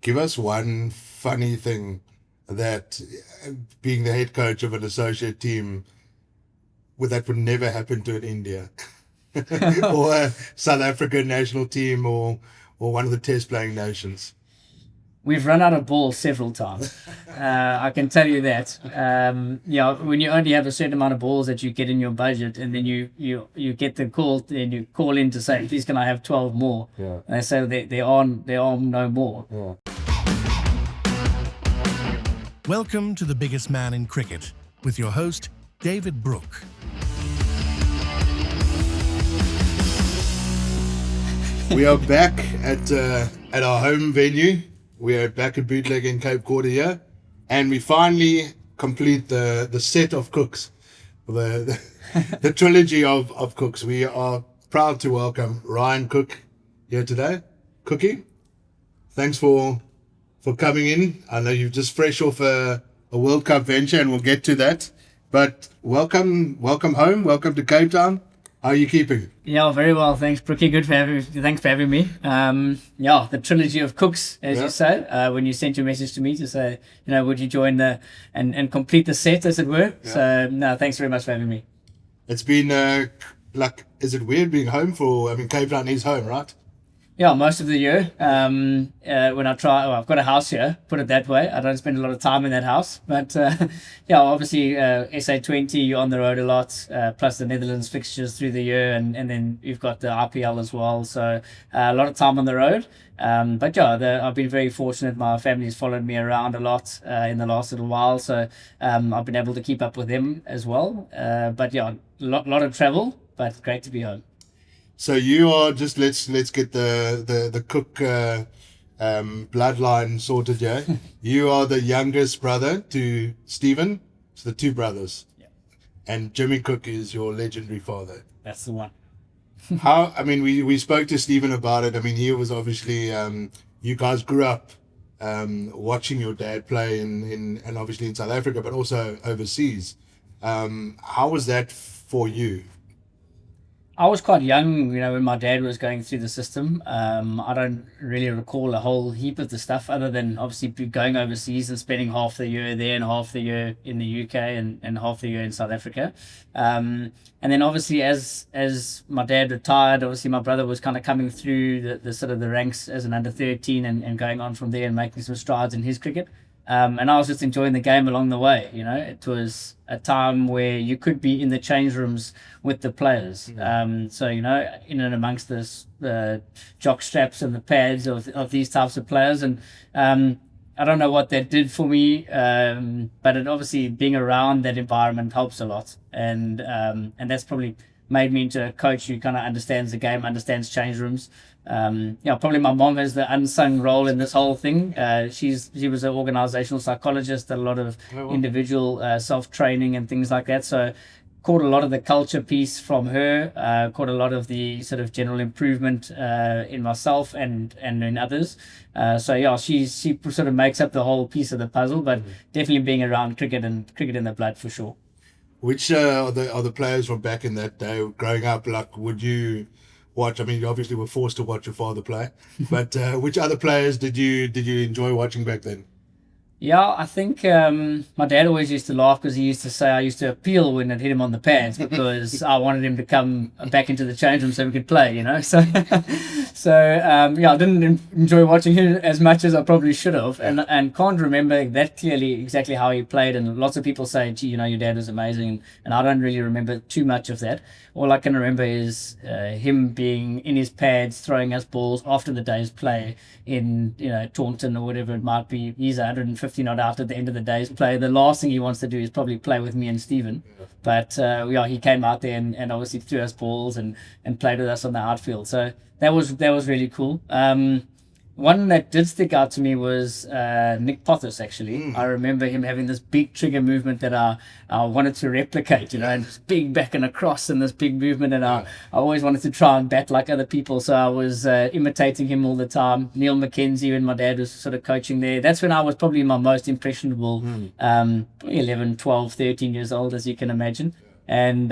give us one funny thing that being the head coach of an associate team that would never happen to an India or a South African national team or one of the test playing nations. We've run out of balls several times. I can tell you that. When you only have a certain amount of balls that you get in your budget, and then you get the call, and you call in to say, please can I have 12 more? Yeah. And they say there are no more. Yeah. Welcome to The Biggest Man in Cricket with your host, David Brooke. We are back at our home venue. We are back at Bootleg in Cape Quarter here, and we finally complete the set of cooks, the trilogy of cooks. We are proud to welcome Ryan Cook here today. Cookie, thanks for coming in. I know you're just fresh off a World Cup venture, and we'll get to that. But welcome home. Welcome to Cape Town. How are you keeping? Yeah, very well, thanks, Brookie. Thanks for having me. The trilogy of cooks, as you say, when you sent your message to me to say, would you join and complete the set, as it were. Yeah. So, no, thanks very much for having me. It's been, is it weird being home Cape Town is home, right? Yeah, most of the year. When I I've got a house here, put it that way. I don't spend a lot of time in that house. But, obviously, SA20, you're on the road a lot, plus the Netherlands fixtures through the year, and then you've got the IPL as well. So, a lot of time on the road. I've been very fortunate. My family's followed me around a lot in the last little while. So, I've been able to keep up with them as well. A lot of travel, but great to be home. So you are just let's get the Cook bloodline sorted here. You are the youngest brother to Stephen. It's the two brothers. Yeah. And Jimmy Cook is your legendary father. That's the one. We spoke to Stephen about it. He was obviously you guys grew up watching your dad play and obviously in South Africa, but also overseas. How was that for you? I was quite young, when my dad was going through the system. I don't really recall a whole heap of the stuff other than obviously going overseas and spending half the year there and half the year in the UK and half the year in South Africa. And then obviously as my dad retired, obviously my brother was kind of coming through the sort of the ranks as an under 13 and going on from there and making some strides in his cricket. And I was just enjoying the game along the way. It was a time where you could be in the change rooms with the players. Mm-hmm. In and amongst the jock straps and the pads of these types of players. And I don't know what that did for me, but it obviously being around that environment helps a lot. And that's probably made me into a coach who kind of understands the game, understands change rooms. Probably my mom has the unsung role in this whole thing. She was an organizational psychologist, did a lot of individual self-training and things like that. So caught a lot of the culture piece from her, caught a lot of the sort of general improvement in myself and in others. She sort of makes up the whole piece of the puzzle, but definitely being around cricket and cricket in the blood for sure. Which are the players from back in that day growing up? Would you watch? You obviously were forced to watch your father play, but which other players did you enjoy watching back then? Yeah, I think my dad always used to laugh because he used to say I used to appeal when it hit him on the pads because I wanted him to come back into the change room so we could play, So, I didn't enjoy watching him as much as I probably should have, and can't remember that clearly exactly how he played. And lots of people say, gee, your dad was amazing, and I don't really remember too much of that. All I can remember is him being in his pads, throwing us balls after the day's play in, Taunton or whatever it might be. He's 150 not out at the end of the day's play. The last thing he wants to do is probably play with me and Stephen. But, he came out there and obviously threw us balls and played with us on the outfield. So that was really cool. One that did stick out to me was Nick Pothos, actually. I remember him having this big trigger movement that I wanted to replicate, and this big back and across and this big movement. And I always wanted to try and bat like other people. So I was imitating him all the time. Neil McKenzie, when my dad was sort of coaching there. That's when I was probably my most impressionable, 11, 12, 13 years old, as you can imagine. And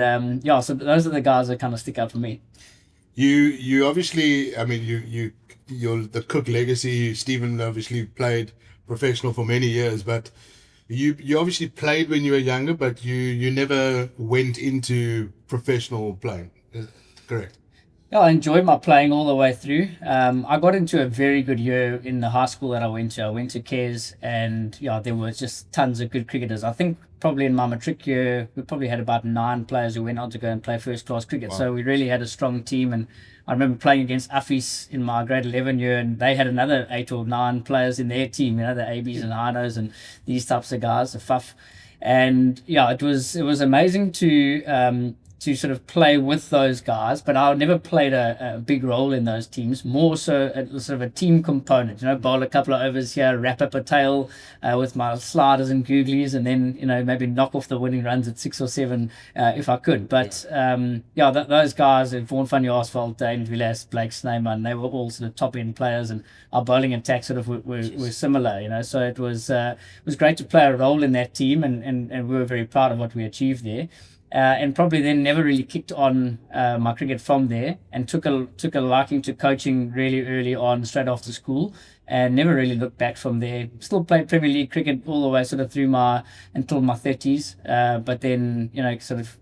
so those are the guys that kind of stick out for me. You obviously, I mean, you're the Cook legacy. Stephen obviously played professional for many years, but you obviously played when you were younger, but you never went into professional playing. Correct. Yeah, I enjoyed my playing all the way through. I got into a very good year in the high school that I went to. I went to Cares, and yeah, there were just tons of good cricketers. I think probably in my matric year, we probably had about 9 players who went on to go and play first class cricket. Wow. So we really had a strong team. And I remember playing against Affis in my grade 11 year, and they had another 8 or 9 players in their team, the ABs and Hinos and these types of guys, the FUF. And yeah, it was amazing to sort of play with those guys, but I never played a big role in those teams. More so sort of a team component, bowl a couple of overs here, wrap up a tail with my sliders and googlies, and then maybe knock off the winning runs at 6 or 7 if I could. But those guys, Vaughan Funny Asphalt, Dane Villas, Blake Sneyman, they were all sort of top end players, and our bowling attack sort of were similar. So it was great to play a role in that team, and we were very proud of what we achieved there. And probably then never really kicked on my cricket from there, and took a liking to coaching really early on, straight after school, and never really looked back from there. Still played Premier League cricket all the way sort of through until my 30s, but then sort of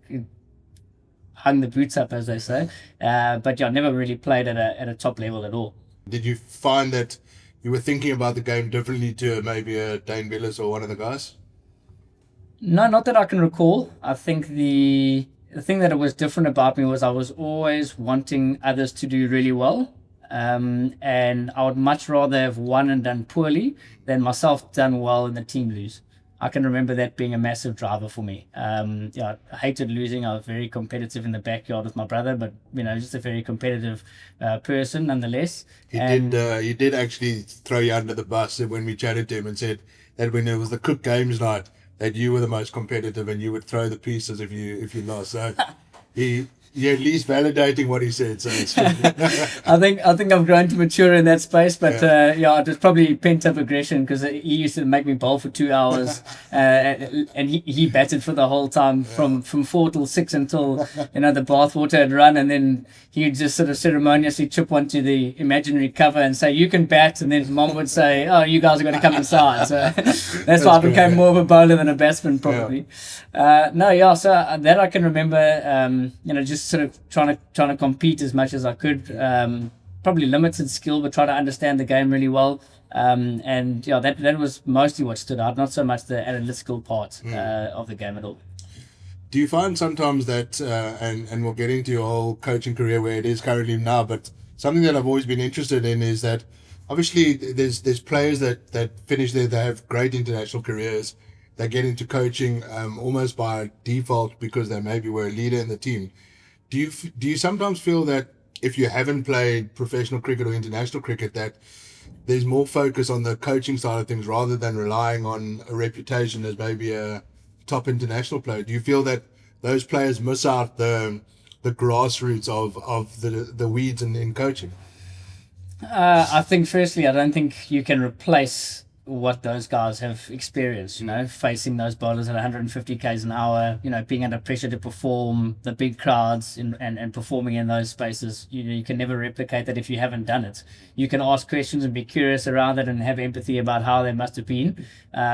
hung the boots up, as they say. But yeah, never really played at a top level at all. Did you find that you were thinking about the game differently to maybe a Dane Villas or one of the guys? No, not that I can recall. I think the thing that it was different about me was I was always wanting others to do really well. And I would much rather have won and done poorly than myself done well and the team lose. I can remember that being a massive driver for me. I hated losing. I was very competitive in the backyard with my brother, but just a very competitive person nonetheless. He did actually throw you under the bus when we chatted to him, and said that when it was the Cook Games night, that you were the most competitive and you would throw the pieces if you lost. So you're at least validating what he said. So it's I think I've grown to mature in that space, but it was probably pent up aggression, because he used to make me bowl for 2 hours, and he batted for the whole time from 4 till 6 until the bathwater had run, and then he'd just sort of ceremoniously chip onto the imaginary cover and say, "You can bat," and then Mom would say, "Oh, you guys are going to come inside." So that's why I became more of a bowler than a batsman, probably. So that I can remember. Just sort of trying to compete as much as I could. Probably limited skill, but try to understand the game really well. That was mostly what stood out, not so much the analytical part of the game at all. Do you find sometimes that, and we'll get into your whole coaching career where it is currently now, but something that I've always been interested in is that obviously there's players that finish there, they have great international careers, they get into coaching almost by default because they maybe were a leader in the team. Do you sometimes feel that if you haven't played professional cricket or international cricket, that there's more focus on the coaching side of things rather than relying on a reputation as maybe a top international player? Do you feel that those players miss out the grassroots of the weeds in coaching? I think firstly, I don't think you can replace what those guys have experienced, facing those bowlers at 150 k's an hour, being under pressure to perform, the big crowds and performing in those spaces. You can never replicate that if you haven't done it. You can ask questions and be curious around it and have empathy about how they must have been,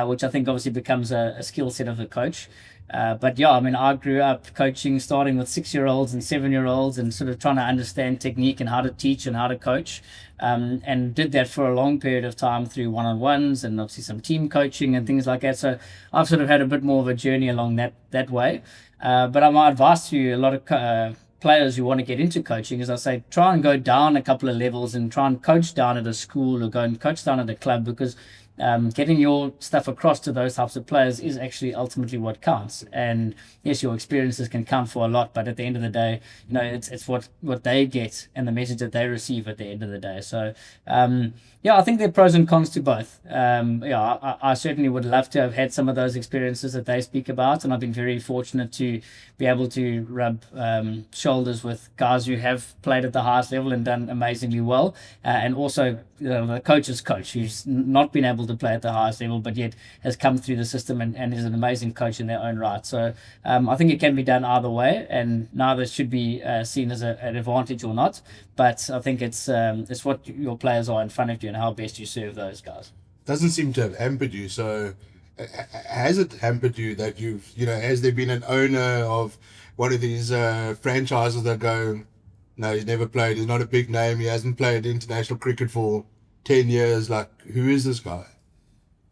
which I think obviously becomes a skill set of the coach. I grew up coaching, starting with 6-year-olds and 7-year-olds, and sort of trying to understand technique and how to teach and how to coach, and did that for a long period of time through one-on-ones and obviously some team coaching and things like that. So I've sort of had a bit more of a journey along that way. But my advice to a lot of players who want to get into coaching is, I say, try and go down a couple of levels and try and coach down at a school or go and coach down at a club, because getting your stuff across to those types of players is actually ultimately what counts. And yes, your experiences can count for a lot, but at the end of the day, it's what they get and the message that they receive at the end of the day. So I think there are pros and cons to both. I certainly would love to have had some of those experiences that they speak about, and I've been very fortunate to be able to rub shoulders with guys who have played at the highest level and done amazingly well, and also the coach's coach who's not been able to play at the highest level, but yet has come through the system and is an amazing coach in their own right. So I think it can be done either way, and neither should be seen as an advantage or not. But I think it's what your players are in front of you and how best you serve those guys. Doesn't seem to have hampered you. So has it hampered you that has there been an owner of one of these franchises that go, no, he's never played, he's not a big name, he hasn't played international cricket for 10 years, like, who is this guy?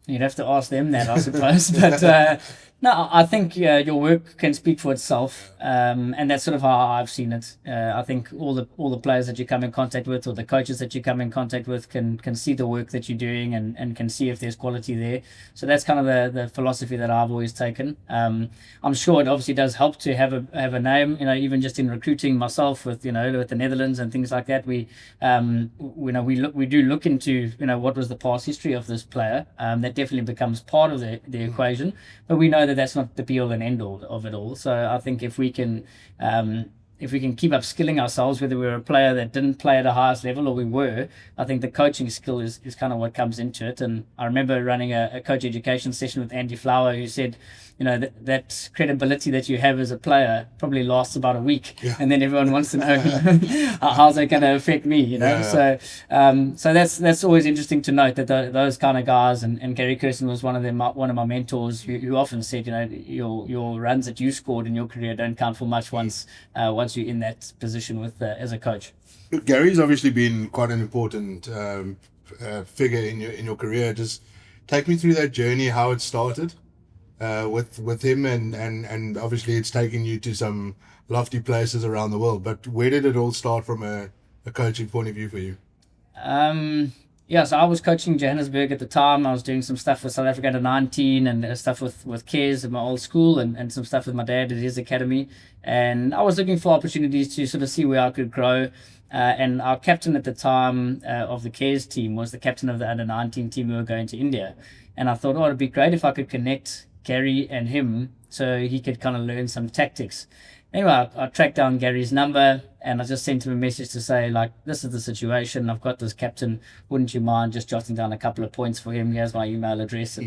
You'd have to ask them that, I suppose. But no, I think your work can speak for itself, and that's sort of how I've seen it. I think all the players that you come in contact with, or the coaches that you come in contact with, can see the work that you're doing and can see if there's quality there. So that's kind of the philosophy that I've always taken. I'm sure it obviously does help to have a name. Even just in recruiting myself with with the Netherlands and things like that, we do look into what was the past history of this player. That definitely becomes part of the equation, but we know that that's not the be all and end all of it all. So I think if we can keep upskilling ourselves, whether we're a player that didn't play at the highest level or we were, I think the coaching skill is kind of what comes into it. And I remember running a coach education session with Andy Flower, who said, that credibility that you have as a player probably lasts about a week, and then everyone wants to know how's that going to affect me, So that's always interesting to note that those kind of guys, and Gary Kirsten was one of my mentors, who often said, your runs that you scored in your career don't count for much once you're in that position with as a coach. Gary's obviously been quite an important figure in your career. Just take me through that journey, how it started with him, and obviously it's taken you to some lofty places around the world. But where did it all start from a coaching point of view for you? So I was coaching Johannesburg at the time. I was doing some stuff with South Africa under 19 and stuff with Kes at my old school, and some stuff with my dad at his academy. And I was looking for opportunities to sort of see where I could grow. And our captain at the time of the Kes team was the captain of the under 19 team who were going to India. And I thought, it'd be great if I could connect Gary and him so he could kind of learn some tactics. Anyway, I tracked down Gary's number and I just sent him a message to say, this is the situation. I've got this captain. Wouldn't you mind just jotting down a couple of points for him? Here's my email address.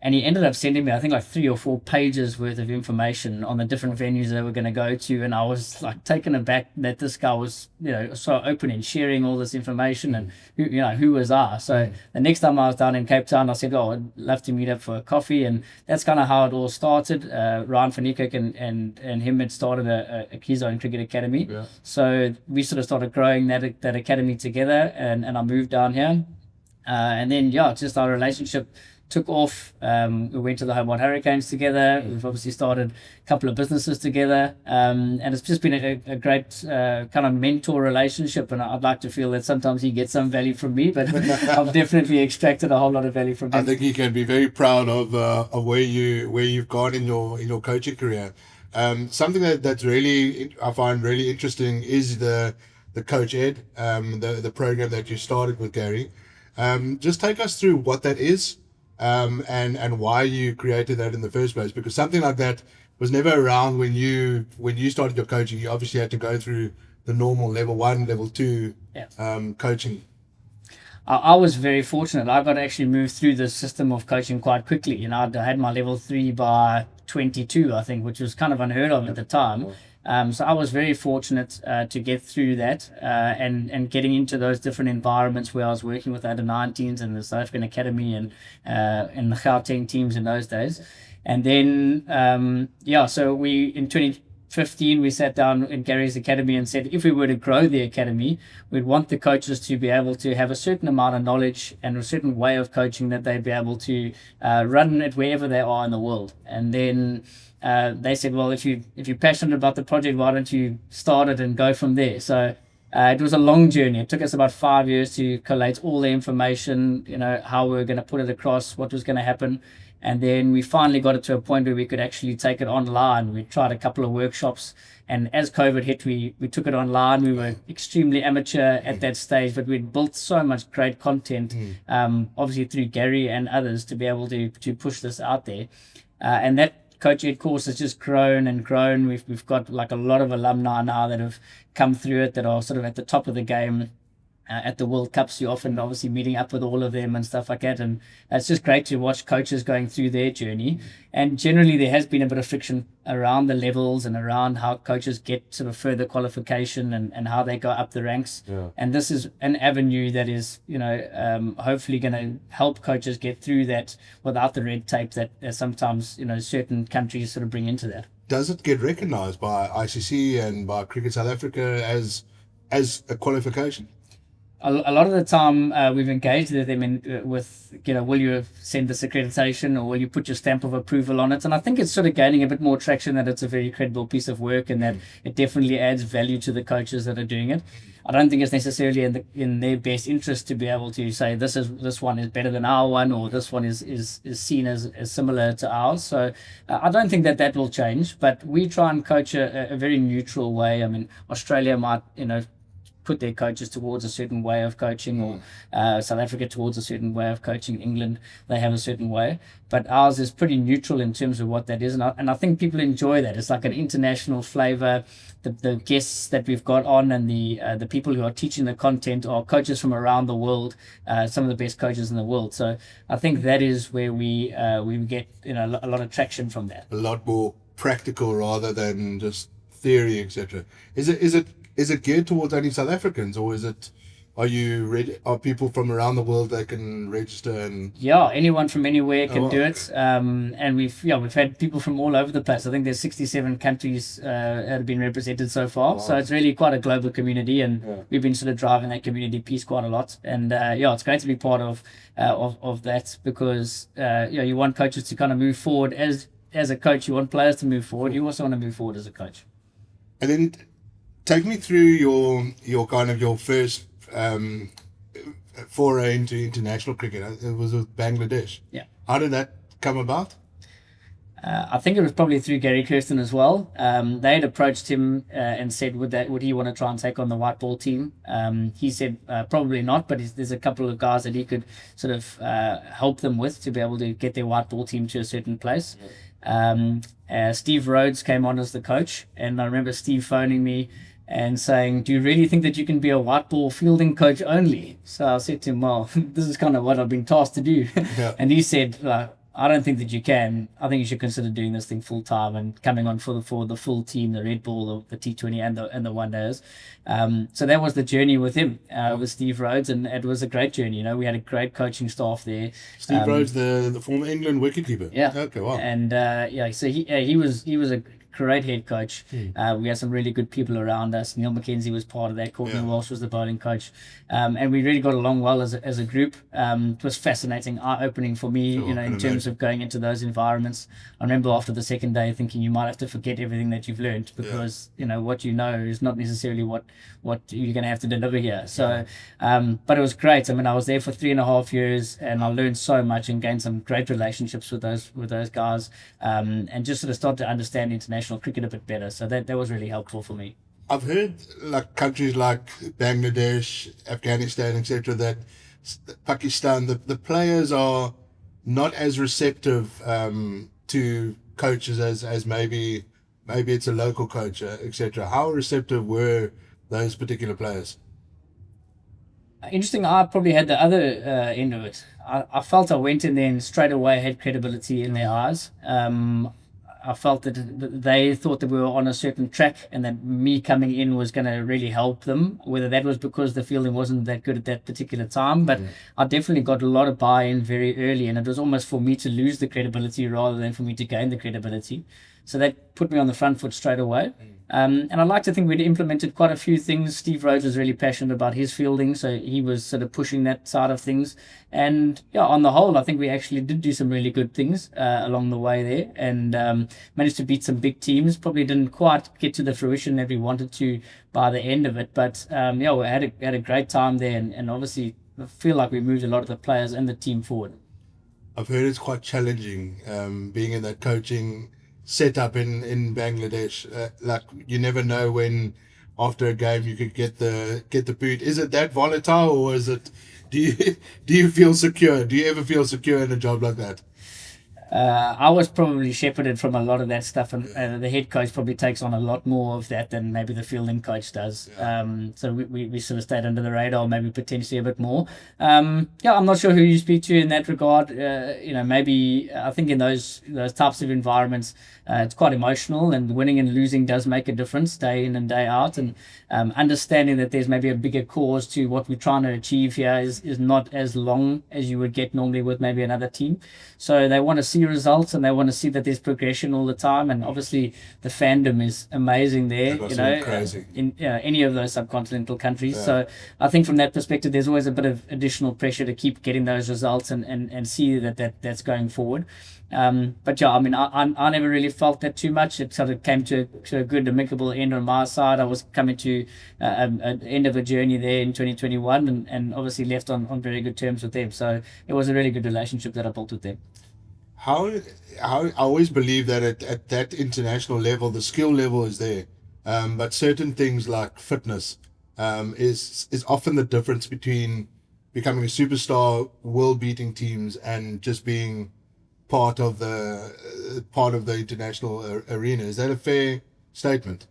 And he ended up sending me, I think, 3 or 4 pages worth of information on the different venues they were going to go to. And I was taken aback that this guy was, so open in sharing all this information, and who was I? So the next time I was down in Cape Town, I said, I'd love to meet up for a coffee. And that's kind of how it all started. Ryan van Niekerk and him had started his own cricket academy. Yeah. So we sort of started growing that academy together, and I moved down here. And then, just our relationship took off. We went to the Hobart Hurricanes together. We've obviously started a couple of businesses together, and it's just been a great kind of mentor relationship. And I'd like to feel that sometimes he gets some value from me, but I've definitely extracted a whole lot of value from him. I think he can be very proud of where you've gone in your coaching career. Something that's really I find really interesting is the Coach Ed, the program that you started with Gary. Just take us through what that is. And why you created that in the first place, because something like that was never around when you started your coaching. You obviously had to go through the normal level 1, level 2 coaching. I was very fortunate. I got to actually move through the system of coaching quite quickly. I had my level 3 by 22, I think, which was kind of unheard of at the time. So I was very fortunate to get through that and getting into those different environments where I was working with under 19s and the South African Academy and the Gauteng teams in those days. And then, so we in 2015 we sat down in Gary's academy and said, if we were to grow the academy, we'd want the coaches to be able to have a certain amount of knowledge and a certain way of coaching that they'd be able to run it wherever they are in the world. And then they said, well, if you're passionate about the project, why don't you start it and go from there? So it was a long journey. It took us about 5 years to collate all the information, how we were going to put it across, what was going to happen. And then we finally got it to a point where we could actually take it online. We tried a couple of workshops, and as COVID hit, we took it online. We were extremely amateur at that stage, but we'd built so much great content, obviously through Gary and others, to be able to push this out there. And that Coach Ed course has just grown and grown. We've got a lot of alumni now that have come through it that are sort of at the top of the game. at the World Cups, you're often obviously meeting up with all of them and stuff like that. And it's just great to watch coaches going through their journey. And generally, there has been a bit of friction around the levels and around how coaches get sort of further qualification and how they go up the ranks. Yeah. And this is an avenue that is, hopefully going to help coaches get through that without the red tape that sometimes, certain countries sort of bring into that. Does it get recognised by ICC and by Cricket South Africa as a qualification? A lot of the time we've engaged with them will you send this accreditation or will you put your stamp of approval on it? And I think it's sort of gaining a bit more traction that it's a very credible piece of work and that it definitely adds value to the coaches that are doing it. I don't think it's necessarily in their best interest to be able to say this one is better than our one or this one is seen as similar to ours. So I don't think that will change, but we try and coach a very neutral way. I mean, Australia might, put their coaches towards a certain way of coaching, or South Africa towards a certain way of coaching. England, they have a certain way, but ours is pretty neutral in terms of what that is, and I think people enjoy that. It's like an international flavor. The guests that we've got on and the people who are teaching the content are coaches from around the world, some of the best coaches in the world. So I think that is where we get a lot of traction from that. A lot more practical rather than just theory, etc. Is it geared towards only South Africans, or are people from around the world that can register? And yeah, anyone from anywhere can do it. And we've had people from all over the place. I think there's 67 countries that have been represented so far. Wow. So it's really quite a global community, and we've been sort of driving that community piece quite a lot. And it's great to be part of that, because you want coaches to kind of move forward as a coach. You want players to move forward. You also want to move forward as a coach. And then take me through your kind of your first foray into international cricket. It was with Bangladesh. Yeah. How did that come about? I think it was probably through Gary Kirsten as well. They had approached him and said, would he want to try and take on the white ball team? He said probably not, but there's a couple of guys that he could sort of help them with to be able to get their white ball team to a certain place. Steve Rhodes came on as the coach, and I remember Steve phoning me and saying, do you really think that you can be a white ball fielding coach only? So I said to him, well, this is kind of what I've been tasked to do. Yeah. And he said, I don't think that you can. I think you should consider doing this thing full time and coming on for the full team, the red ball, the T20 and the one days. So that was the journey with him, with Steve Rhodes, and it was a great journey. We had a great coaching staff there. Steve Rhodes, the former England wicketkeeper. Yeah. Okay. Wow. And so he was a great head coach. We had some really good people around us. Neil McKenzie was part of that. Courtney Walsh was the bowling coach, and we really got along well as a group. It was fascinating, eye-opening for me, in terms of going into those environments. I remember after the second day thinking you might have to forget everything that you've learned, because what you know is not necessarily what you're going to have to deliver here. So, but it was great. I mean, I was there for 3.5 years, and I learned so much and gained some great relationships with those guys, and just sort of started to understand international cricket a bit better. So that was really helpful for me. I've heard countries like Bangladesh, Afghanistan, etc., that Pakistan, the players are not as receptive to coaches as maybe it's a local coach, etc. How receptive were those particular players? Interesting. I probably had the other end of it. I felt I went in there and straight away had credibility in their eyes. I felt that they thought that we were on a certain track and that me coming in was going to really help them, whether that was because the fielding wasn't that good at that particular time. But I definitely got a lot of buy-in very early, and it was almost for me to lose the credibility rather than for me to gain the credibility. So that put me on the front foot straight away. And I like to think we'd implemented quite a few things. Steve Rhodes was really passionate about his fielding, so he was sort of pushing that side of things. And on the whole, I think we actually did do some really good things along the way there, and managed to beat some big teams. Probably didn't quite get to the fruition that we wanted to by the end of it, but we had a great time there, and obviously I feel like we moved a lot of the players and the team forward. I've heard it's quite challenging being in that coaching set up in Bangladesh. You never know when after a game you could get the boot. Is it that volatile, or is it? Do you feel secure? Do you ever feel secure in a job like that? I was probably shepherded from a lot of that stuff, and the head coach probably takes on a lot more of that than maybe the fielding coach does. So we sort of stayed under the radar, maybe potentially a bit more. Yeah, I'm not sure who you speak to in that regard. Maybe I think in those types of environments, it's quite emotional, and winning and losing does make a difference day in and day out. And understanding that there's maybe a bigger cause to what we're trying to achieve here is not as long as you would get normally with maybe another team. So they want to see results, and they want to see that there's progression all the time. And obviously the fandom is amazing there, crazy. in any of those subcontinental countries. So I think from that perspective, there's always a bit of additional pressure to keep getting those results and see that's going forward. But yeah, I mean, I never really felt that too much. It sort of came to a good amicable end on my side. I was coming to an end of a journey there in 2021, and obviously left on very good terms with them. So it was a really good relationship that I built with them. How I always believe that at that international level, the skill level is there, but certain things like fitness is often the difference between becoming a superstar, world-beating teams, and just being part of the international arena. Is that a fair statement?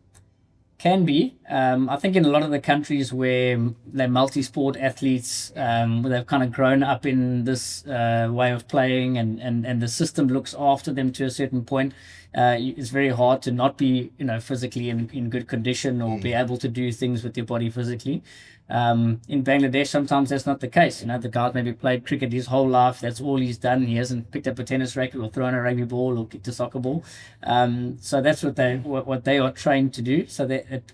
Can be. I think in a lot of the countries where they're multi-sport athletes, where they've kind of grown up in this way of playing, and the system looks after them to a certain point, it's very hard to not be physically in good condition, or be able to do things with your body physically. In Bangladesh, sometimes that's not the case. The guy maybe played cricket his whole life. That's all he's done. He hasn't picked up a tennis racket or thrown a rugby ball or kicked a soccer ball. So that's what they are trained to do. So that it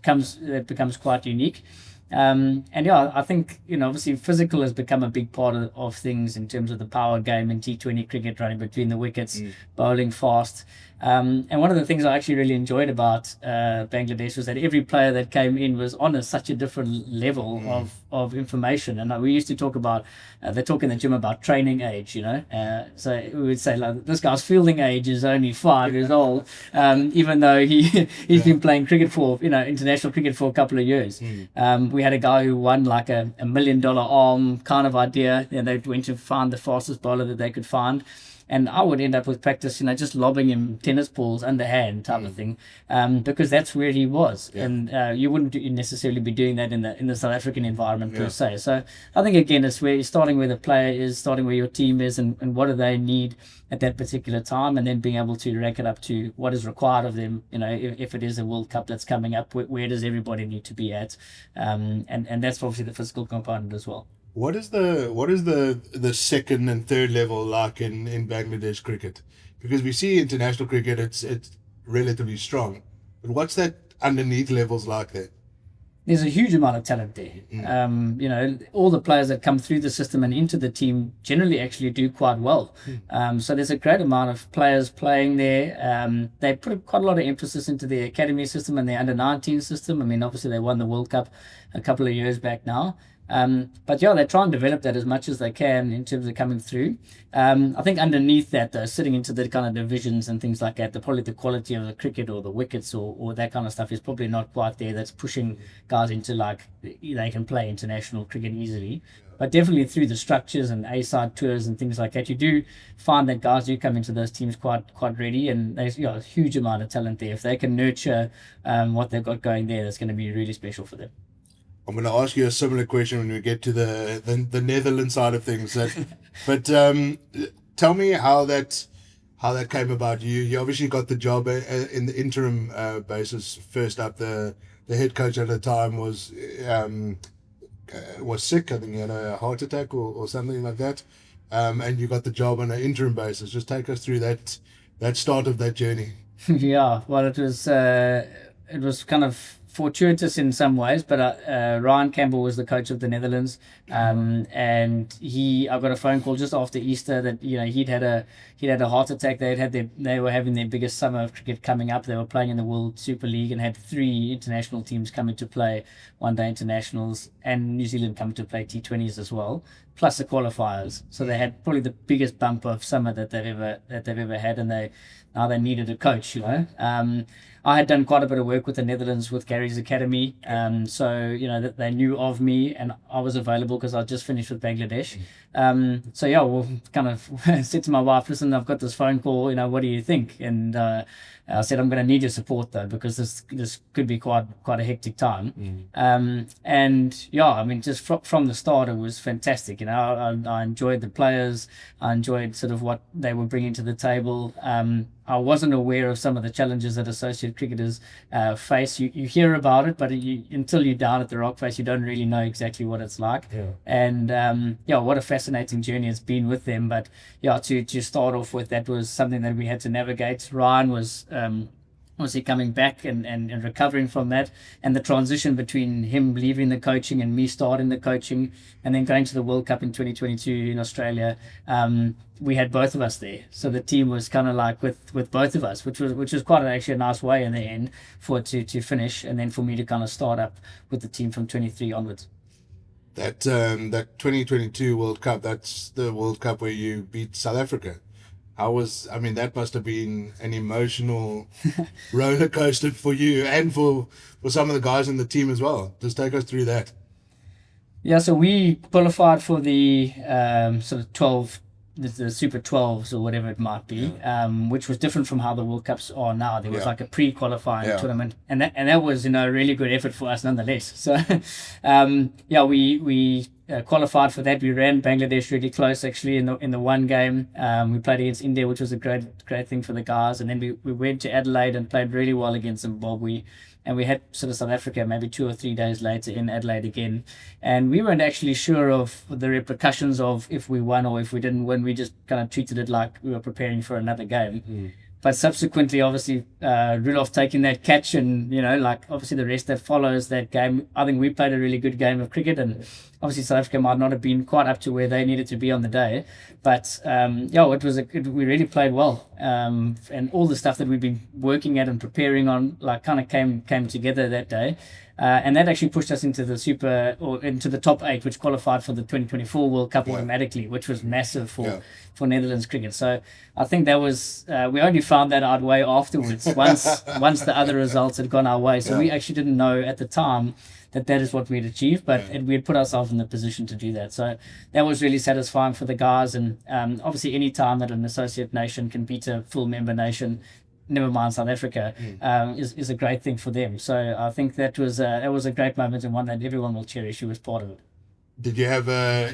becomes quite unique. And yeah, I think obviously physical has become a big part of things in terms of the power game in T20 cricket, running between the wickets, bowling fast. And one of the things I actually really enjoyed about Bangladesh was that every player that came in was on such a different level of information. And we used to talk about, they talk in the gym about training age, so we would say, like, this guy's fielding age is only 5 years old, even though he's been playing cricket for, international cricket for a couple of years. We had a guy who won like a $1 million arm kind of idea, and they went to find the fastest bowler that they could find. And I would end up with practice, just lobbing him tennis balls underhand type of thing, because that's where he was. Yeah. And you wouldn't necessarily be doing that in the South African environment per se. So I think, again, it's where you're starting where the player is, starting where your team is, and what do they need at that particular time, and then being able to rank it up to what is required of them. If it is a World Cup that's coming up, where does everybody need to be at? And that's obviously the physical component as well. What is the second and third level like in Bangladesh cricket? Because we see international cricket, it's relatively strong, but what's that underneath levels like there? There's a huge amount of talent there. All the players that come through the system and into the team generally actually do quite well. So there's a great amount of players playing there. They put quite a lot of emphasis into the academy system and the under-19 system. I mean, obviously they won the World Cup a couple of years back now. But yeah, they try and develop that as much as they can in terms of coming through. I think underneath that, though, sitting into the kind of divisions and things like that, probably the quality of the cricket or the wickets or that kind of stuff is probably not quite there. That's pushing guys into, like, they can play international cricket easily. But definitely through the structures and A-side tours and things like that, you do find that guys do come into those teams quite ready, and there's a huge amount of talent there. If they can nurture what they've got going there, that's going to be really special for them. I'm going to ask you a similar question when we get to the Netherlands side of things. But tell me how that came about. You obviously got the job in the interim basis. First up, the head coach at the time was sick. I think he had a heart attack or something like that. And you got the job on an interim basis. Just take us through that start of that journey. Yeah, well, it was kind of fortuitous in some ways, but Ryan Campbell was the coach of the Netherlands, and I got a phone call just after Easter that he'd had a heart attack. They were having their biggest summer of cricket coming up. They were playing in the World Super League and had 3 international teams coming to play one-day internationals, and New Zealand coming to play T20s as well, plus the qualifiers. So they had probably the biggest bump of summer that they've ever had, and now they needed a coach. I had done quite a bit of work with the Netherlands with Gary Gary's academy. So, you know, that they knew of me and I was available because I just finished with Bangladesh. So yeah, we'll kind of said to my wife, listen, I've got this phone call, you know, what do you think? And I said, I'm going to need your support though, because this could be quite a hectic time. And yeah, I mean, just from the start, it was fantastic. You know, I enjoyed the players. I enjoyed sort of what they were bringing to the table. I wasn't aware of some of the challenges that associate cricketers face. You hear about it, but until you're down at the rock face, you don't really know exactly what it's like. Yeah. And yeah, what a fascinating journey it's been with them. But yeah, to start off with, that was something that we had to navigate. Ryan was obviously coming back and recovering from that, and the transition between him leaving the coaching and me starting the coaching, and then going to the World Cup in 2022 in Australia. We had both of us there, so the team was kind of like with both of us, which was quite actually a nice way in the end for it to finish, and then for me to kind of start up with the team from 23 onwards. That 2022 World Cup, that's the World Cup where you beat South Africa. I mean, that must have been an emotional roller coaster for you and for some of the guys in the team as well. Just take us through that. Yeah, so we qualified for the sort of 12, the Super 12s or whatever it might be, which was different from how the World Cups are now. There was like a pre-qualifying tournament, and that was, you know, a really good effort for us nonetheless. So, yeah, we qualified for that. We ran Bangladesh really close actually in the one game. We played against India, which was a great thing for the guys, and then we went to Adelaide and played really well against Zimbabwe. And we had sort of South Africa maybe 2 or 3 days later in Adelaide again. And we weren't actually sure of the repercussions of if we won or if we didn't win. We just kind of treated it like we were preparing for another game. But subsequently, obviously, Rudolph taking that catch and, you know, like obviously the rest that follows that game, I think we played a really good game of cricket, and obviously South Africa might not have been quite up to where they needed to be on the day. But, yeah, we really played well. And all the stuff that we've been working at and preparing on, like, kind of came together that day. And that actually pushed us into the top 8, which qualified for the 2024 World Cup automatically, which was massive for Netherlands cricket. So I think that was we only found that out way afterwards once the other results had gone our way. So we actually didn't know at the time that is what we'd achieved, but we had put ourselves in the position to do that. So that was really satisfying for the guys. And obviously any time that an associate nation can beat a full member nation, never mind South Africa, is a great thing for them. So I think that was a great moment and one that everyone will cherish who was part of it. Did you have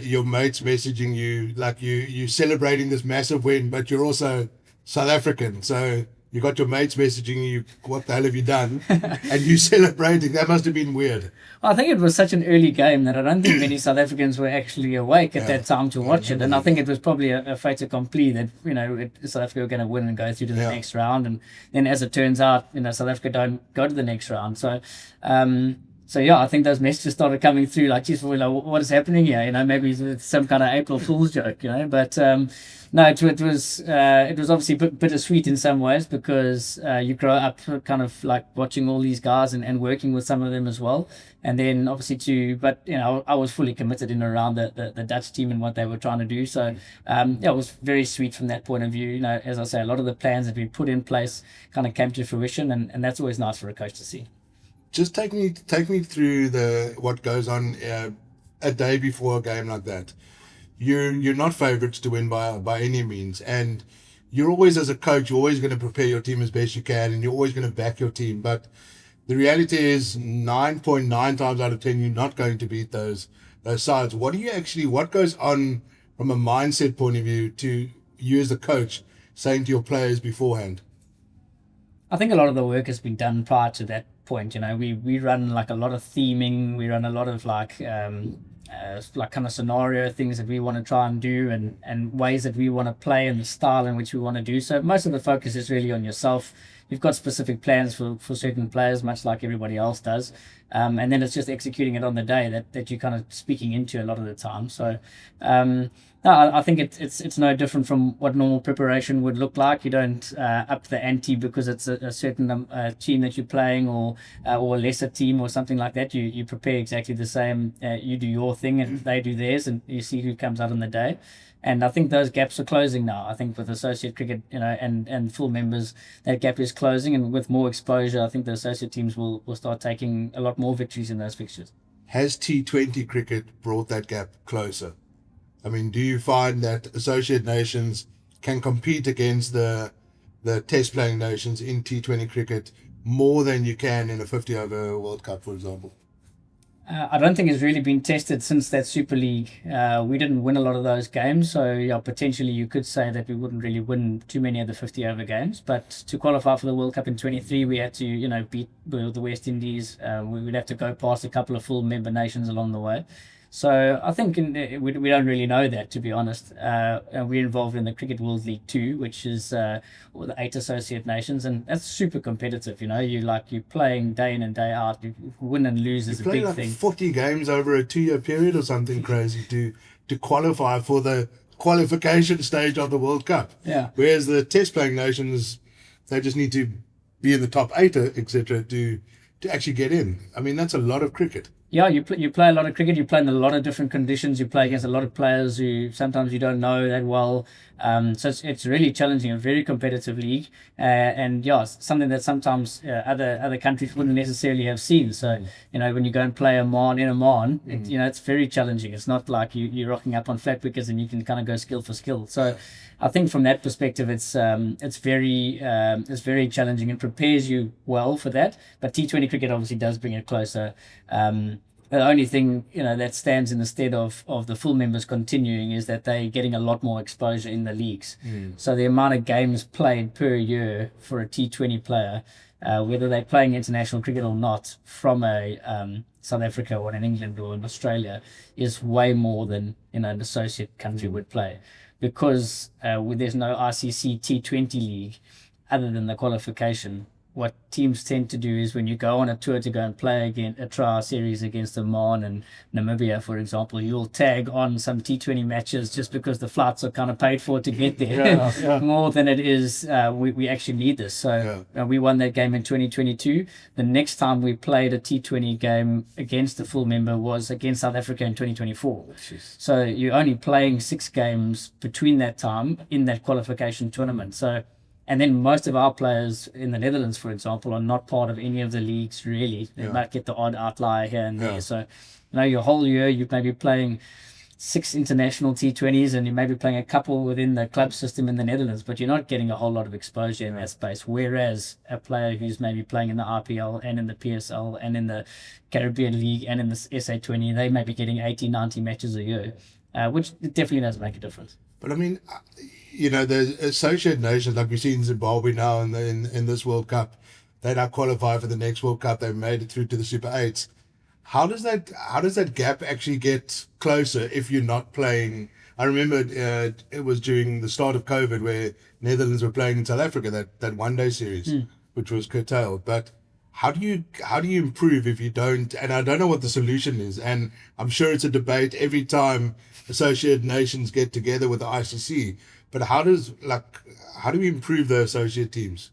your mates messaging you, like you celebrating this massive win, but you're also South African, so you got your mates messaging you, what the hell have you done? And you celebrating. That must have been weird. I think it was such an early game that I don't think many South Africans were actually awake at that time to watch it. And I think it was probably a fait accompli that, you know, South Africa were going to win and go through to the next round. And then as it turns out, you know, South Africa don't go to the next round. So, so yeah, I think those messages started coming through like, geez, well, what is happening here? You know, maybe it's some kind of April Fool's joke, you know. But no, it was obviously bittersweet in some ways because you grow up kind of like watching all these guys and working with some of them as well. And then obviously but you know, I was fully committed in and around the Dutch team and what they were trying to do. So yeah, it was very sweet from that point of view. You know, as I say, a lot of the plans that we put in place kind of came to fruition, and that's always nice for a coach to see. Just take me through what goes on a day before a game like that. You're not favourites to win by any means, and you're always, as a coach, you're always going to prepare your team as best you can, and you're always going to back your team. But the reality is 9.9 times out of 10 you're not going to beat those sides. What goes on from a mindset point of view to you as a coach saying to your players beforehand? I think a lot of the work has been done prior to that point. You know, we run like a lot of theming, we run a lot of like kind of scenario things that we want to try and do, and ways that we want to play and the style in which we want to do. So most of the focus is really on yourself. You've got specific plans for certain players, much like everybody else does. And then it's just executing it on the day that you're kind of speaking into a lot of the time. So no, I think it's no different from what normal preparation would look like. You don't up the ante because it's a certain team that you're playing or a lesser team or something like that. You prepare exactly the same. You do your thing and they do theirs, and you see who comes out on the day. And I think those gaps are closing now. I think with associate cricket, and full members, that gap is closing. And with more exposure, I think the associate teams will start taking a lot more victories in those fixtures. Has T20 cricket brought that gap closer? I mean, do you find that associate nations can compete against the test playing nations in T20 cricket more than you can in a 50 over World Cup, for example? I don't think it's really been tested since that Super League. We didn't win a lot of those games, so potentially you could say that we wouldn't really win too many of the 50 over games. But to qualify for the World Cup in 23, we had to beat the West Indies. We would have to go past a couple of full member nations along the way. So I think we don't really know that, to be honest. We're involved in the Cricket World League 2, which is the 8 associate nations, and that's super competitive. You're playing day in and day out. You win and lose is a big thing. 40 games over a 2-year period or something crazy to qualify for the qualification stage of the World Cup. Yeah. Whereas the test playing nations, they just need to be in the top 8, etc., to actually get in. I mean, that's a lot of cricket. Yeah, you play a lot of cricket. You play in a lot of different conditions. You play against a lot of players who sometimes you don't know that well. So it's really challenging, a very competitive league, and something that sometimes other countries wouldn't necessarily have seen. So when you go and play Oman in Oman, it's very challenging. It's not like you're rocking up on flat wickets and you can kind of go skill for skill. So I think from that perspective, it's very challenging and prepares you well for that. But T20 cricket obviously does bring it closer. The only thing that stands in the stead of the full members continuing is that they're getting a lot more exposure in the leagues. So the amount of games played per year for a T20 player, whether they're playing international cricket or not, from a South Africa or in England or in Australia, is way more than an associate country would play, because there's no ICC T20 league other than the qualification. What teams tend to do is when you go on a tour to go and play again a trial series against Oman and Namibia, for example, you'll tag on some T20 matches just because the flights are kind of paid for to get there. More than it is we actually need this. So we won that game in 2022. The next time we played a T20 game against the full member was against South Africa in 2024. So you're only playing 6 games between that time in that qualification tournament. And then most of our players in the Netherlands, for example, are not part of any of the leagues, really. They might get the odd outlier here and there. So, your whole year, you may be playing 6 international T20s and you may be playing a couple within the club system in the Netherlands, but you're not getting a whole lot of exposure in that space. Whereas a player who's maybe playing in the RPL and in the PSL and in the Caribbean League and in the SA20, they may be getting 80, 90 matches a year, which definitely does make a difference. But I mean, the associate nations, like we see in Zimbabwe now in this World Cup, they now qualify for the next World Cup. They've made it through to the Super 8s. How does that gap actually get closer if you're not playing? I remember it was during the start of COVID where Netherlands were playing in South Africa, that one-day series, which was curtailed. But how do you improve if you don't? And I don't know what the solution is. And I'm sure it's a debate every time associate nations get together with the ICC. But how do we improve the associate teams?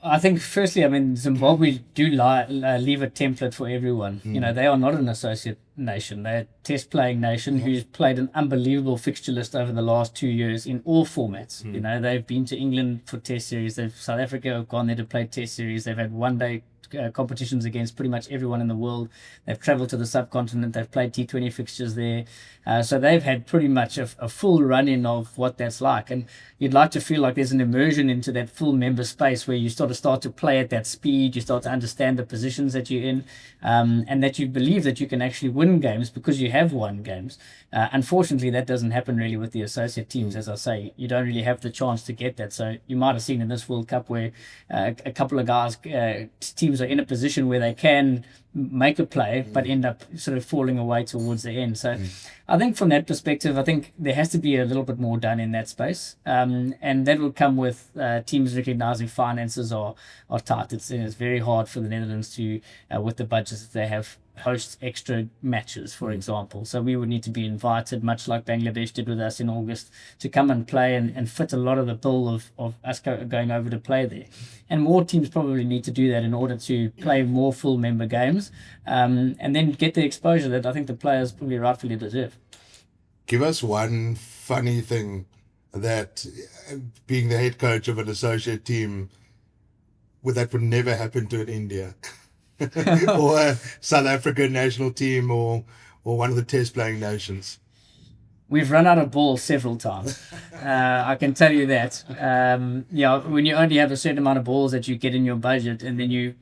I think firstly, Zimbabwe do leave a template for everyone. They are not an associate nation. They're a test playing nation who's played an unbelievable fixture list over the last 2 years in all formats. They've been to England for test series. South Africa have gone there to play test series. They've had one-day competitions against pretty much everyone in the world. They've travelled to the subcontinent. They've played T20 fixtures there. So they've had pretty much a full run-in of what that's like. And you'd like to feel like there's an immersion into that full member space where you start to play at that speed. You start to understand the positions that you're in, and that you believe that you can actually win games because you have won games. Unfortunately, that doesn't happen really with the associate teams. As I say, you don't really have the chance to get that. So you might have seen in this World Cup where a couple of guys, teams are in a position where they can make a play but end up sort of falling away towards the end. So I think from that perspective, I think there has to be a little bit more done in that space, and that will come with teams recognizing finances are tight. It's very hard for the Netherlands to with the budgets that they have, host extra matches, for example. So we would need to be invited, much like Bangladesh did with us in August, to come and play and fit a lot of the bill of us going over to play there. And more teams probably need to do that in order to play more full member games, and then get the exposure that I think the players probably rightfully deserve. Give us one funny thing that being the head coach of an associate team that would never happen to an India or a South African national team or one of the test playing nations. We've run out of balls several times. I can tell you that. When you only have a certain amount of balls that you get in your budget, and then you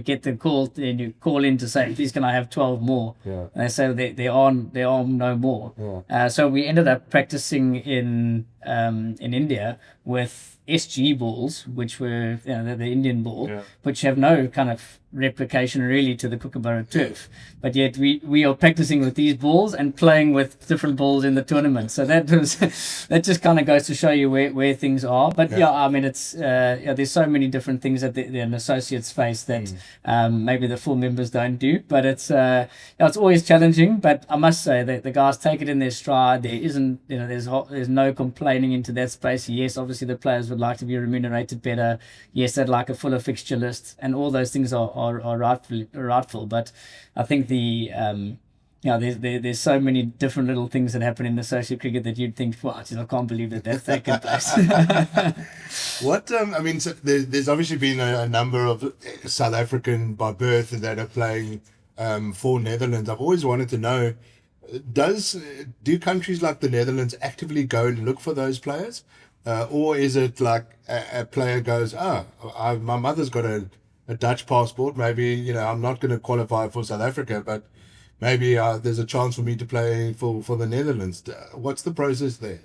get the call, and you call in to say, please can I have 12 more? Yeah. And they say there are no more. Yeah. So we ended up practicing in India with SG balls, which were the Indian ball, Yeah. which have no kind of replication really to the Kookaburra turf. But yet we are practicing with these balls and playing with different balls in the tournament. So that just kind of goes to show you where things are. But I mean, it's there's so many different things that the associates face that maybe the full members don't do. But it's always challenging. But I must say that the guys take it in their stride. There isn't there's no complaining into that space. Yes, obviously the players would like to be remunerated better. Yes, they'd like a fuller fixture list, and all those things are rightful. But I think there's so many different little things that happen in associate cricket that you'd think, wow, I can't believe that's taken place. What I mean, so there's obviously been a number of South African by birth that are playing for Netherlands. I've always wanted to know, do countries like the Netherlands actively go and look for those players? Or is it like a player goes, my mother's got a Dutch passport, maybe, I'm not going to qualify for South Africa, but maybe there's a chance for me to play for the Netherlands. What's the process there?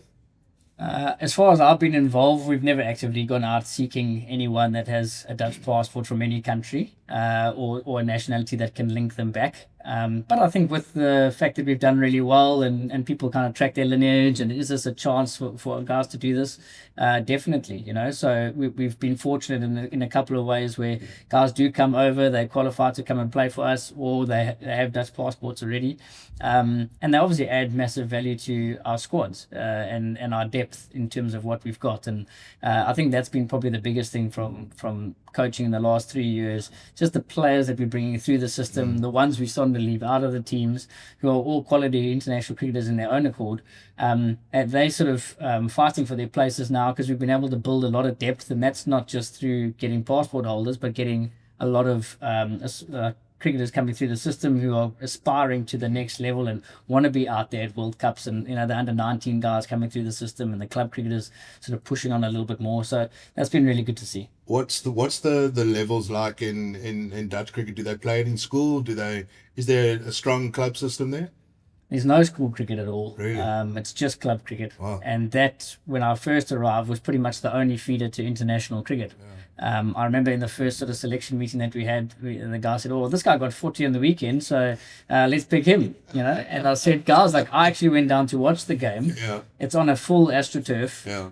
As far as I've been involved, we've never actively gone out seeking anyone that has a Dutch passport from any country or a nationality that can link them back. But I think with the fact that we've done really well and people kind of track their lineage, and is this a chance for guys to do this? Definitely, So we've been fortunate in a couple of ways where guys do come over, they qualify to come and play for us, or they have Dutch passports already. And they obviously add massive value to our squads and our depth in terms of what we've got. And I think that's been probably the biggest thing from coaching in the last 3 years, just the players that we're bringing through the system, the ones we're starting to leave out of the teams, who are all quality international cricketers in their own accord. And they sort of fighting for their places now because we've been able to build a lot of depth, and that's not just through getting passport holders, but getting a lot of cricketers coming through the system who are aspiring to the next level and want to be out there at World Cups, and the under 19 guys coming through the system, and the club cricketers sort of pushing on a little bit more. So that's been really good to see. What's the levels like in Dutch cricket? Do they play it in school? Is there a strong club system there? There's no school cricket at all. Really? It's just club cricket. Wow. And that, when I first arrived, was pretty much the only feeder to international cricket. Yeah. I remember in the first sort of selection meeting that we had, the guy said, this guy got 40 on the weekend, so let's pick him, And I said, guys, I actually went down to watch the game. Yeah. It's on a full AstroTurf. Yeah.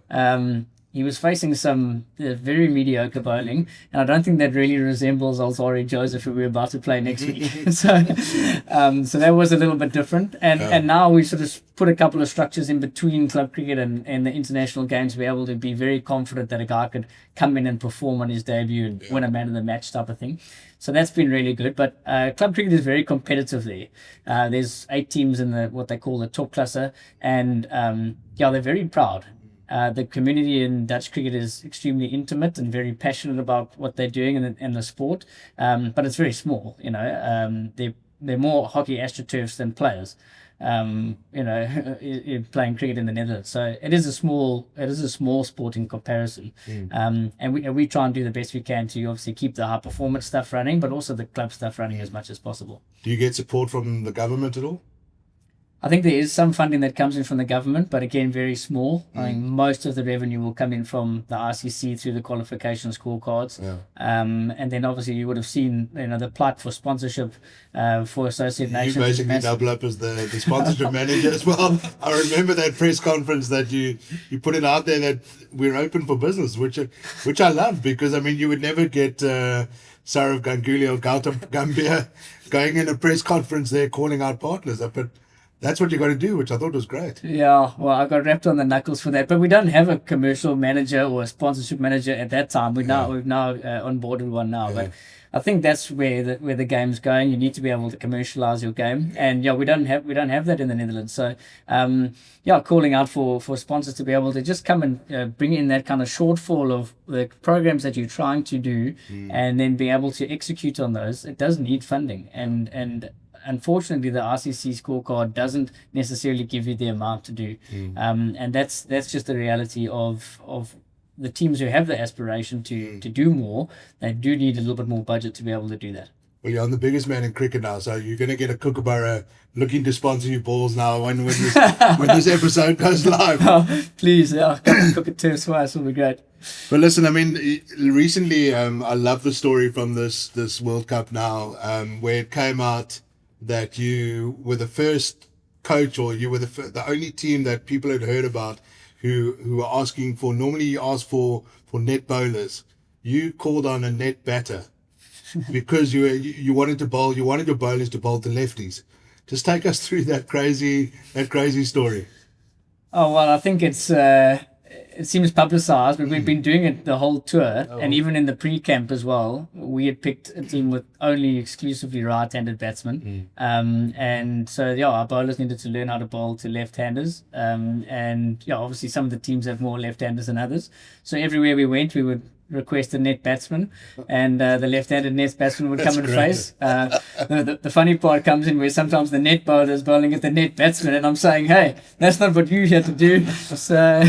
He was facing some very mediocre bowling, and I don't think that really resembles Alzari Joseph, who we're about to play next week. so that was a little bit different. And now we sort of put a couple of structures in between club cricket and the international games to be able to be very confident that a guy could come in and perform on his debut and win a man of the match type of thing. So that's been really good. But club cricket is very competitive there. There's 8 teams in what they call the top cluster, and they're very proud. The community in Dutch cricket is extremely intimate and very passionate about what they're doing in the sport, but it's very small. They're more hockey AstroTurfs than players. Playing cricket in the Netherlands, so it is a small sport in comparison. And we try and do the best we can to obviously keep the high performance stuff running, but also the club stuff running as much as possible. Do you get support from the government at all? I think there is some funding that comes in from the government, but again, very small. I think most of the revenue will come in from the ICC through the qualification scorecards. Yeah. And then obviously you would have seen, the plight for sponsorship for associate nations. You basically double up as the sponsorship manager as well. I remember that press conference that you put it out there that we're open for business, which I love, because you would never get Saurav Ganguly or Gautam Gambhir going in a press conference there calling out partners. But That's what you got to do, which I thought was great. Yeah, well, I got wrapped on the knuckles for that, but we don't have a commercial manager or a sponsorship manager at that time. We've now onboarded one now, Yeah. but I think that's where the game's going. You need to be able to commercialize your game, and yeah, we don't have that in the Netherlands. So, calling out for sponsors to be able to just come and bring in that kind of shortfall of the programs that you're trying to do, and then be able to execute on those. It does need funding, and unfortunately, the RCC scorecard doesn't necessarily give you the amount to do, and that's just the reality of the teams who have the aspiration to do more. They do need a little bit more budget to be able to do that. Well, you're on the biggest man in cricket now, so you're going to get a Kookaburra looking to sponsor you balls now when this episode goes live. Oh, please, cook it to us twice will be great. But listen, I mean, recently, I love the story from this World Cup now, where it came out that you were the first coach, or you were the only team that people had heard about who were asking for. Normally, you ask for net bowlers. You called on a net batter because you wanted to bowl. You wanted your bowlers to bowl to lefties. Just take us through that crazy story. Oh well, I think it seems publicized, but we've been doing it the whole tour, and even in the pre-camp as well. We had picked a team with only exclusively right-handed batsmen, and so our bowlers needed to learn how to bowl to left-handers, and obviously some of the teams have more left-handers than others. So everywhere we went, we would request a net batsman, and the left-handed net batsman would come and face. The funny part comes in where sometimes the net bowler is bowling at the net batsman, and I'm saying, hey, that's not what you had to do. So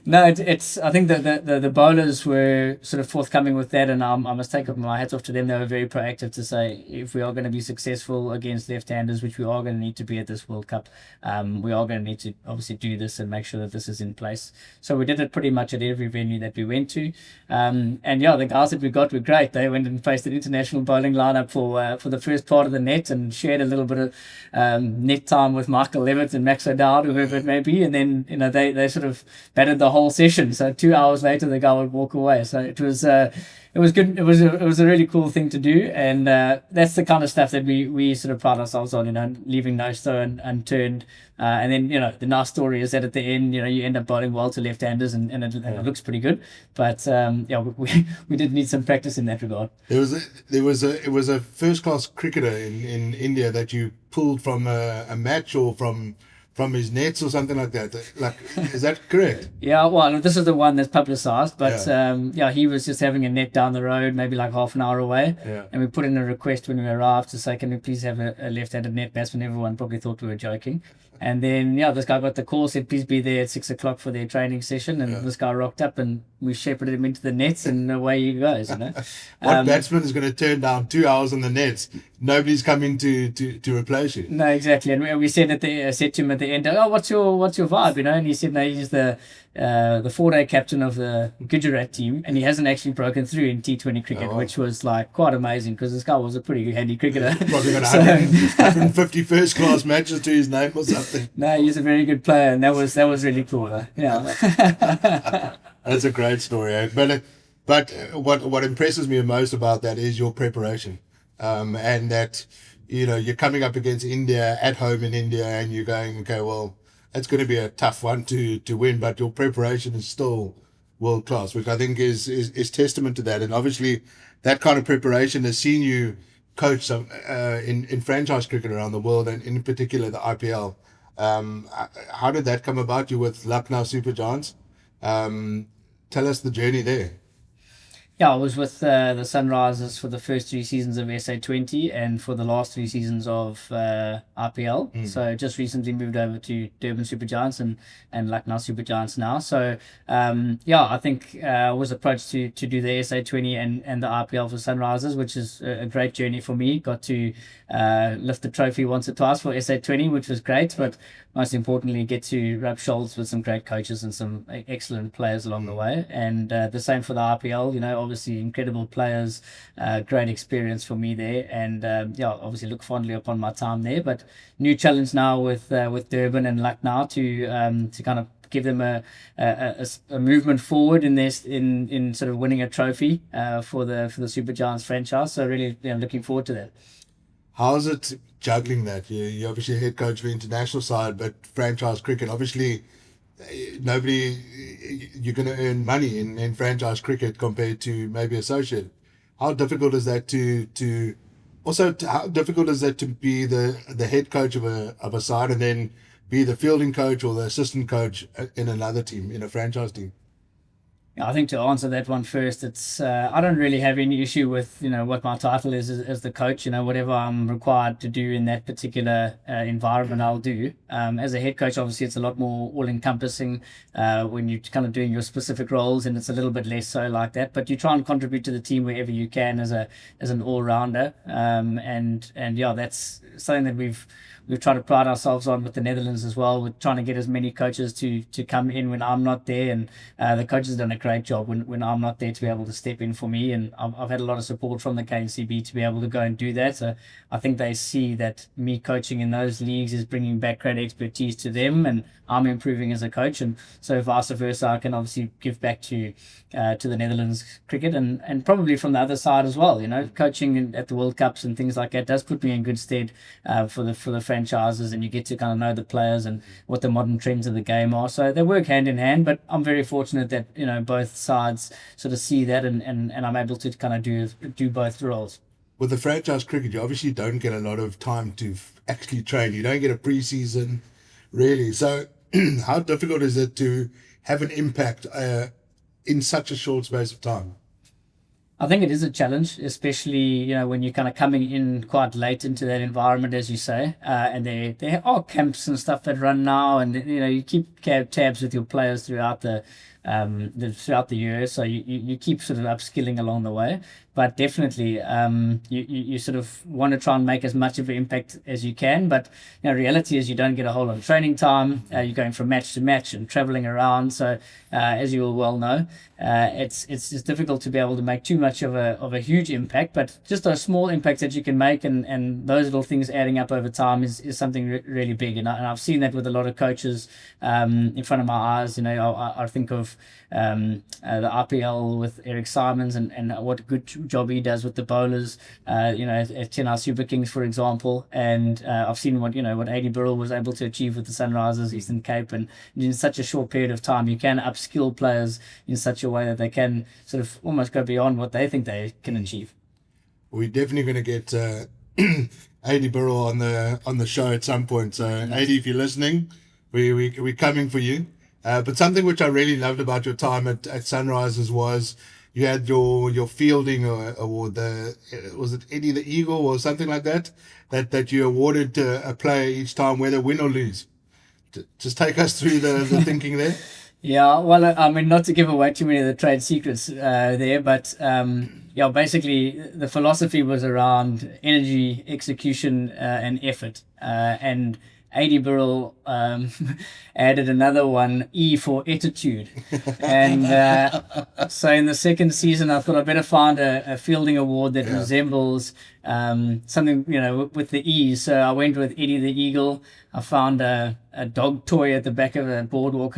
no, it's I think that the bowlers were sort of forthcoming with that, and I must take my hats off to them. They were very proactive to say, if we are going to be successful against left-handers, which we are going to need to be at this World Cup, we are going to need to obviously do this and make sure that this is in place. So we did it pretty much at every venue that we went to. The guys that we got were great. They went and faced an international bowling lineup for the first part of the net, and shared a little bit of net time with Michael Levitt and Max O'Dowd, whoever it may be, and then they sort of batted the whole session. So 2 hours later, the guy would walk away. So it was good. It was a really cool thing to do, and that's the kind of stuff that we sort of pride ourselves on, leaving no stone unturned. And then the nice story is that at the end, you end up bowling well to left-handers, and it looks pretty good. But we did need some practice in that regard. It was a first-class cricketer in India that you pulled from a match, or from his nets or something like that. Like, is that correct? Yeah, well, this is the one that's publicised, but he was just having a net down the road, maybe like half an hour away, and we put in a request when we arrived to say, can we please have a left-handed net batsman? Everyone probably thought we were joking. And then, this guy got the call, said, please be there at 6 o'clock for their training session. And this guy rocked up, and we shepherded him into the nets, and away he goes. What batsman is going to turn down 2 hours on the nets? Nobody's coming to replace you. No, exactly. And we said said to him at the end, what's your vibe? And he said, no, he's the 4-day captain of the Gujarat team, and he hasn't actually broken through in T20 cricket, which was like quite amazing, because this guy was a pretty handy cricketer. Probably got 150 first-class matches to his name or something. No, he's a very good player, and that was really cool. Yeah. That's a great story. But what impresses me most about that is your preparation, and that you're coming up against India at home in India, and you're going, okay, well, it's going to be a tough one to win, but your preparation is still world class, which I think is testament to that. And obviously, that kind of preparation has seen you coach some in franchise cricket around the world, and in particular the IPL. How did that come about? You with Lucknow Super Giants? Tell us the journey there. Yeah, I was with the Sunrisers for the first 3 seasons of SA20 and for the last 3 seasons of IPL. So just recently moved over to Durban Super Giants and Lucknow Super Giants now. So I think I was approached to do the SA20 and the IPL for Sunrisers, which is a great journey for me. Got to lift the trophy once or twice for SA20, which was great, but most importantly, get to rub shoulders with some great coaches and some excellent players along the way. And the same for the IPL, obviously incredible players, great experience for me there. And obviously look fondly upon my time there. But new challenge now with Durban and Lucknow to kind of give them a movement forward in this in sort of winning a trophy for the Super Giants franchise. So really looking forward to that. How's it juggling that? You're obviously head coach of the international side, but franchise cricket, obviously, nobody, you're going to earn money in franchise cricket compared to maybe associate. How difficult is that how difficult is that to be the head coach of a side and then be the fielding coach or the assistant coach in another team, in a franchise team? Yeah, I think to answer that one first, it's I don't really have any issue with what my title is as the coach. Whatever I'm required to do in that particular environment, I'll do. As a head coach, obviously, it's a lot more all encompassing when you're kind of doing your specific roles, and it's a little bit less so like that. But you try and contribute to the team wherever you can as an all rounder. And yeah, that's something that we've tried to pride ourselves on with the Netherlands as well. We're trying to get as many coaches to come in when I'm not there, and the coaches have done a great job when I'm not there to be able to step in for me. And I've had a lot of support from the KNCB to be able to go and do that. So I think they see that me coaching in those leagues is bringing back great expertise to them, and I'm improving as a coach. And so vice versa, I can obviously give back to the Netherlands cricket, and probably from the other side as well. Coaching at the World Cups and things like that does put me in good stead for the franchises, and you get to kind of know the players and what the modern trends of the game are. So they work hand in hand, but I'm very fortunate that both sides sort of see that, and I'm able to kind of do both roles. With the franchise cricket, you obviously don't get a lot of time to actually train. You don't get a pre-season, really. So how difficult is it to have an impact in such a short space of time? I think it is a challenge, especially when you're kind of coming in quite late into that environment, as you say, and there are camps and stuff that run now, and you keep tabs with your players throughout the year, so you keep sort of upskilling along the way. But definitely, you sort of want to try and make as much of an impact as you can. But reality is you don't get a whole lot of training time. You're going from match to match and traveling around. So as you will well know, it's just difficult to be able to make too much of a huge impact. But just those small impacts that you can make, and those little things adding up over time is something really big. And I've seen that with a lot of coaches in front of my eyes. I think of the IPL with Eric Simons and what a good job he does with the bowlers, at Chennai Super Kings, for example. And I've seen what Adrian Birrell was able to achieve with the Sunrisers, Eastern Cape, and in such a short period of time, you can upskill players in such a way that they can sort of almost go beyond what they think they can achieve. We're definitely going to get Adrian Birrell on the show at some point. So, Adrian, if you're listening, we're coming for you. But something which I really loved about your time at Sunrisers was you had your fielding award. Was it Eddie the Eagle or something like that you awarded to a player each time, whether win or lose? Just take us through the thinking there. Yeah, well, I mean, not to give away too many of the trade secrets there, but basically the philosophy was around energy, execution, and effort, and Adrian Birrell added another one, E for attitude. And so in the second season, I thought I better find a fielding award that resembles something, with the E. So I went with Eddie the Eagle. I found a dog toy at the back of a boardwalk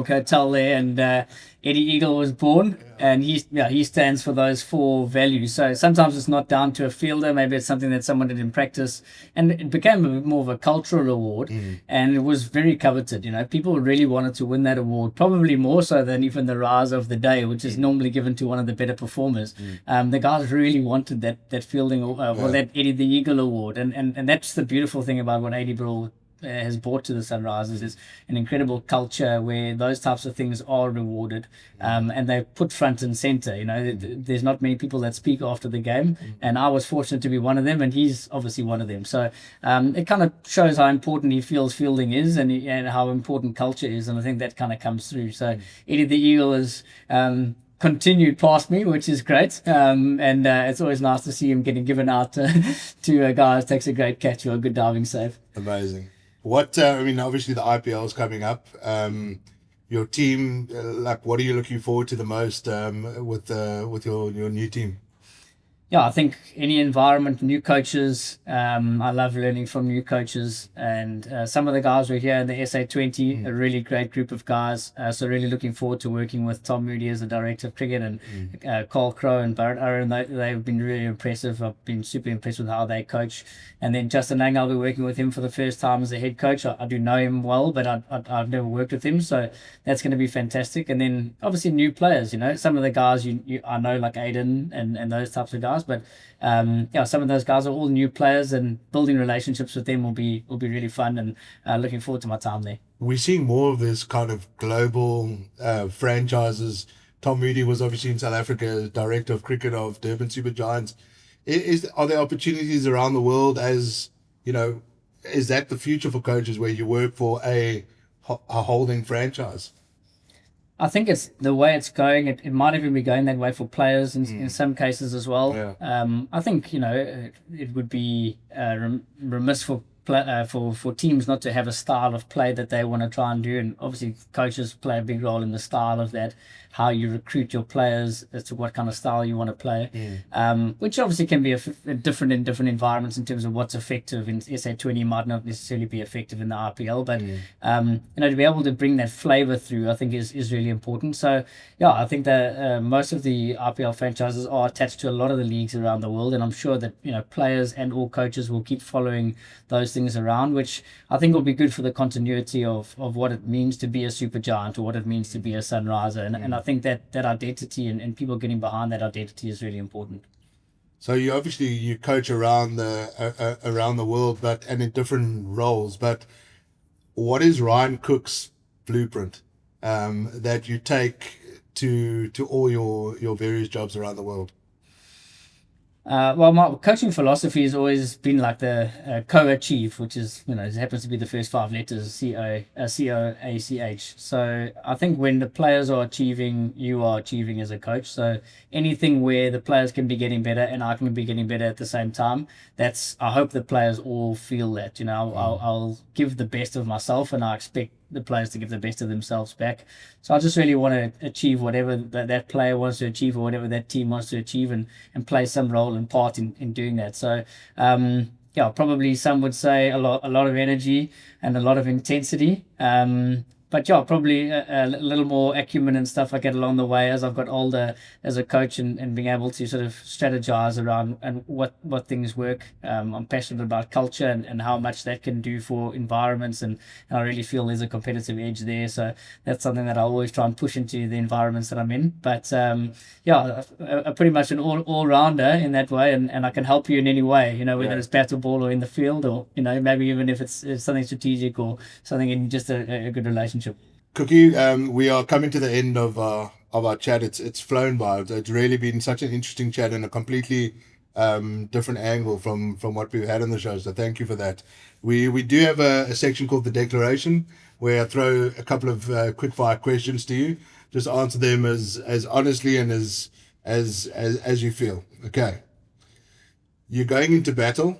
hotel there, and Eddie Eagle was born, and he stands for those 4 values. So sometimes it's not down to a fielder, maybe it's something that someone did in practice, and it became more of a cultural award, and it was very coveted. People really wanted to win that award, probably more so than even the Rise of the Day, which is normally given to one of the better performers. The guys really wanted that fielding that Eddie the Eagle award, and that's the beautiful thing about what Adrian Birrell has brought to the Sunrisers is an incredible culture where those types of things are rewarded, and they're put front and center. There's not many people that speak after the game, and I was fortunate to be one of them, and he's obviously one of them. So it kind of shows how important he feels fielding is, and how important culture is, and I think that kind of comes through. So Eddie the Eagle is continued past me, which is great, and it's always nice to see him getting given out to a guy who takes a great catch or a good diving save. Amazing. Obviously the IPL is coming up. Your team, what are you looking forward to the most with your new team? Yeah, I think any environment, new coaches. I love learning from new coaches, and some of the guys were here in the SA20, a really great group of guys. So really looking forward to working with Tom Moody as the director of cricket, and Carl Crow and Birrell. They've been really impressive. I've been super impressed with how they coach. And then Justin Lang, I'll be working with him for the first time as a head coach. I do know him well, but I've never worked with him, so that's going to be fantastic. And then obviously new players. Some of the guys I know, like Aiden and those types of guys. But some of those guys are all new players, and building relationships with them will be really fun, and looking forward to my time there. We're seeing more of this kind of global franchises. Tom Moody was obviously in South Africa as director of cricket of Durban Super Giants. Are there opportunities around the world, as is that the future for coaches, where you work for a holding franchise? I think it's the way it's going. It might even be going that way for players in some cases as well. Yeah. I think it would be remiss for teams not to have a style of play that they want to try and do, and obviously coaches play a big role in the style of that, how you recruit your players as to what kind of style you want to play, which obviously can be different in different environments in terms of what's effective in SA20 might not necessarily be effective in the RPL, but to be able to bring that flavor through, I think is really important. So I think that most of the RPL franchises are attached to a lot of the leagues around the world, and I'm sure that players and all coaches will keep following those things around, which I think will be good for the continuity of what it means to be a super giant, or what it means to be a sunriser, and I think that identity and people getting behind that identity is really important. So you coach around the world, and in different roles. But what is Ryan Cook's blueprint that you take to all your various jobs around the world? Well, my coaching philosophy has always been like the co-achieve, which is, it happens to be the first 5 letters, COACH. So I think when the players are achieving, you are achieving as a coach. So anything where the players can be getting better and I can be getting better at the same time, I hope the players all feel that, I'll give the best of myself, and I expect the players to give the best of themselves back. So I just really want to achieve whatever that player wants to achieve, or whatever that team wants to achieve, and play some role and part in doing that. So probably some would say a lot of energy and a lot of intensity. But probably a little more acumen and stuff I get along the way as I've got older as a coach, and being able to sort of strategize around and what things work. I'm passionate about culture and how much that can do for environments, and I really feel there's a competitive edge there. So that's something that I always try and push into the environments that I'm in. But pretty much an all-rounder in that way, and I can help you in any way, whether it's battle ball or in the field, or maybe even if it's something strategic or something in just a good relationship. Cookie, we are coming to the end of our chat. It's flown by. It's really been such an interesting chat, and a completely different angle from what we've had on the show. So thank you for that. We do have a section called the Declaration, where I throw a couple of quick fire questions to you. Just answer them as honestly and as you feel. Okay. You're going into battle,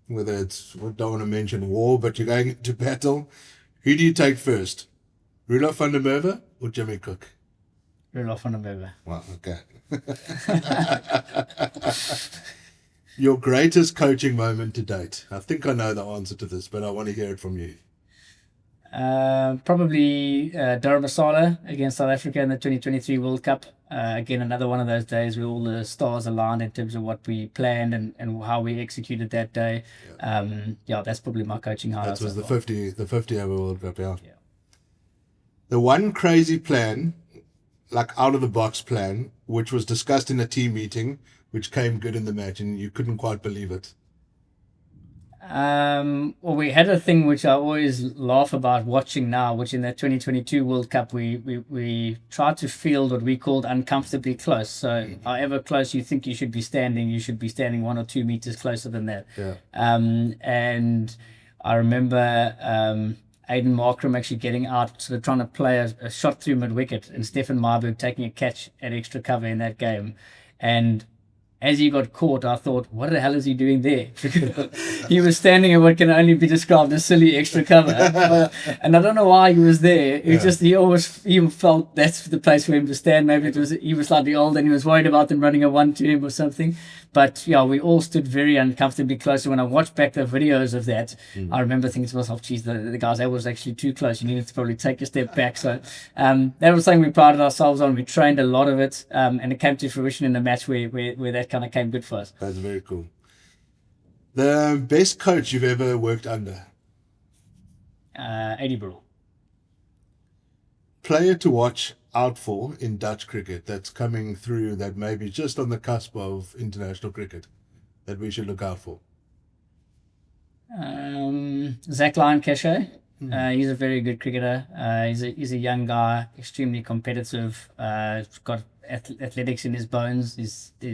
whether it's, we don't want to mention war, but you're going into battle. Who do you take first? Roelof van der Merwe or Jimmy Cook? Roelof van der Merwe. Wow, okay. Your greatest coaching moment to date? I think I know the answer to this, but I want to hear it from you. Probably Dharamsala against South Africa in the 2023 World Cup. Again, another one of those days where all the stars aligned in terms of what we planned and how we executed that day. That's probably my coaching highlight. That was the 50 over World Cup, yeah. The one crazy plan, like out of the box plan, which was discussed in a team meeting, which came good in the match, and you couldn't quite believe it. Well, we had a thing which I always laugh about watching now, which in the 2022 World Cup, we tried to field what we called uncomfortably close. So however close you think you should be standing 1 or 2 meters closer than that. Yeah. And I remember Aiden Markram actually getting out, sort of trying to play a shot through mid-wicket, and Stefan Marburg taking a catch at extra cover in that game. And as he got caught, I thought, what the hell is he doing there? He was standing in what can only be described as silly extra cover. And I don't know why he was there. He felt that's the place for him to stand. Maybe he was slightly old and he was worried about them running a 1 to him or something. But yeah, we all stood very uncomfortably close. So when I watched back the videos of that, I remember thinking to myself, geez, the guys, that was actually too close. You needed to probably take a step back. So that was something we prided ourselves on. We trained a lot of it, and it came to fruition in the match where that kind of came good for us. That's very cool. The best coach you've ever worked under? Birrell. Player to watch out for in Dutch cricket that's coming through, that maybe just on the cusp of international cricket, that we should look out for? Zach Lyon Cachet. He's a very good cricketer. He's a young guy, extremely competitive. Got athletics in his bones. He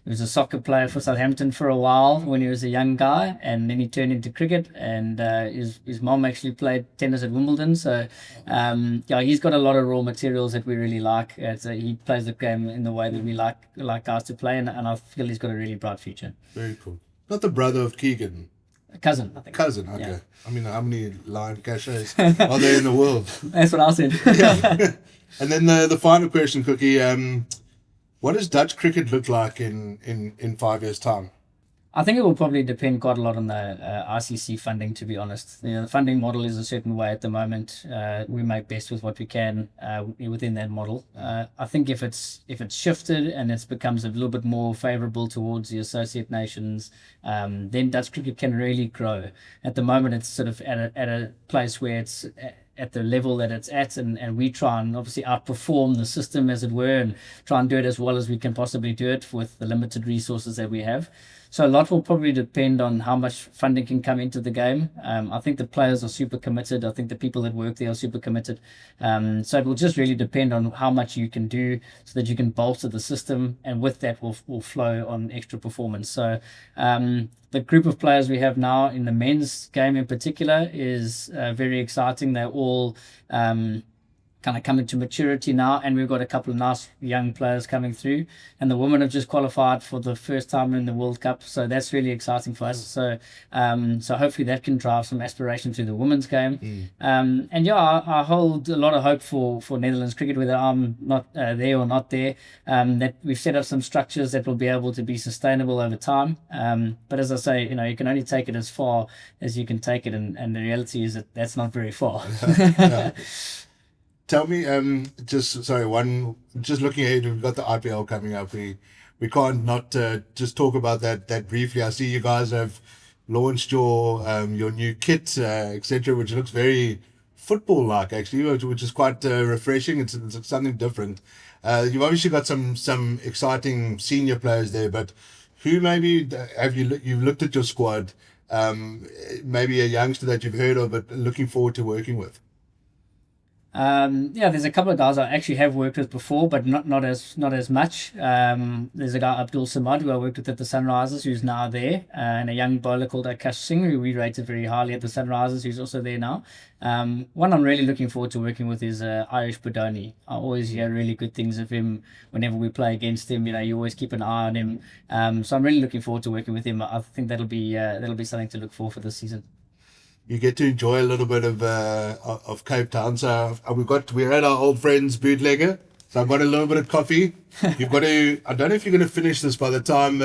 was a soccer player for Southampton for a while when he was a young guy, and then he turned into cricket. And his mom actually played tennis at Wimbledon. So he's got a lot of raw materials that we really like. He plays the game in the way that we like guys to play, and I feel he's got a really bright future. Very cool. Not the brother of Keegan. Cousin, I think. Cousin, okay. Yeah. I mean, how many Lion Cachets are there in the world? That's what I said. Yeah. And then the final question, Cookie. What does Dutch cricket look like in 5 years' time? I think it will probably depend quite a lot on the ICC funding, to be honest. The funding model is a certain way at the moment. We make best with what we can within that model. I think if it's shifted and it becomes a little bit more favourable towards the associate nations, then Dutch cricket can really grow. At the moment, it's sort of at a place where it's at the level that it's at, and we try and obviously outperform the system, as it were, and try and do it as well as we can possibly do it with the limited resources that we have. So a lot will probably depend on how much funding can come into the game. I think the players are super committed. I think the people that work there are super committed. So it will just really depend on how much you can do so that you can bolster the system, and with that will flow on extra performance. So the group of players we have now in the men's game in particular is very exciting. They're all kind of coming to maturity now, and we've got a couple of nice young players coming through, and the women have just qualified for the first time in the World Cup, so that's really exciting for us. So hopefully that can drive some aspiration through the women's game. And yeah, I hold a lot of hope for Netherlands cricket, whether I'm not there or not there, that we've set up some structures that will be able to be sustainable over time. But as I say, you can only take it as far as you can take it, and the reality is that that's not very far. Yeah. Tell me, just looking ahead, we've got the IPL coming up. We can't not just talk about that briefly. I see you guys have launched your new kit, etc., which looks very football-like, actually, which is quite refreshing. It's something different. You've obviously got some exciting senior players there, but who maybe have you've looked at your squad? Maybe a youngster that you've heard of, but looking forward to working with. There's a couple of guys I actually have worked with before, but not as much. There's a guy, Abdul Samad, who I worked with at the Sunrisers, who's now there, and a young bowler called Akash Singh, who we rated very highly at the Sunrisers, who's also there now. One I'm really looking forward to working with is Irish Bodoni. I always hear really good things of him whenever we play against him. You always keep an eye on him. So I'm really looking forward to working with him. I think that'll be something to look for this season. You get to enjoy a little bit of Cape Town. So we're at our old friend's bootlegger. So I've got a little bit of coffee. You've got to. I don't know if you're going to finish this by the time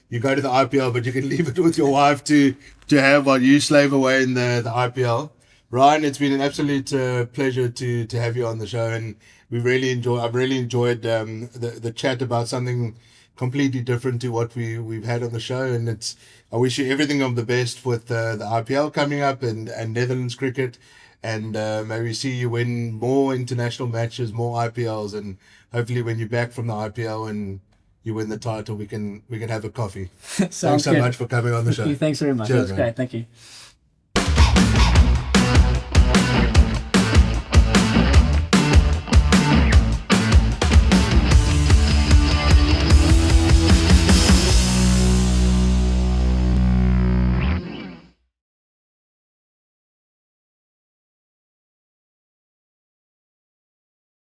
you go to the IPL, but you can leave it with your wife to have while you slave away in the IPL. Ryan, it's been an absolute pleasure to have you on the show, and I've really enjoyed the chat about something completely different to what we've had on the show, and I wish you everything of the best with the IPL coming up and Netherlands cricket, and maybe see you win more international matches, more IPLs, and hopefully when you're back from the IPL and you win the title, we can have a coffee. Thanks so much for coming on the show. Thanks very much. Cheers, That's great. Thank you.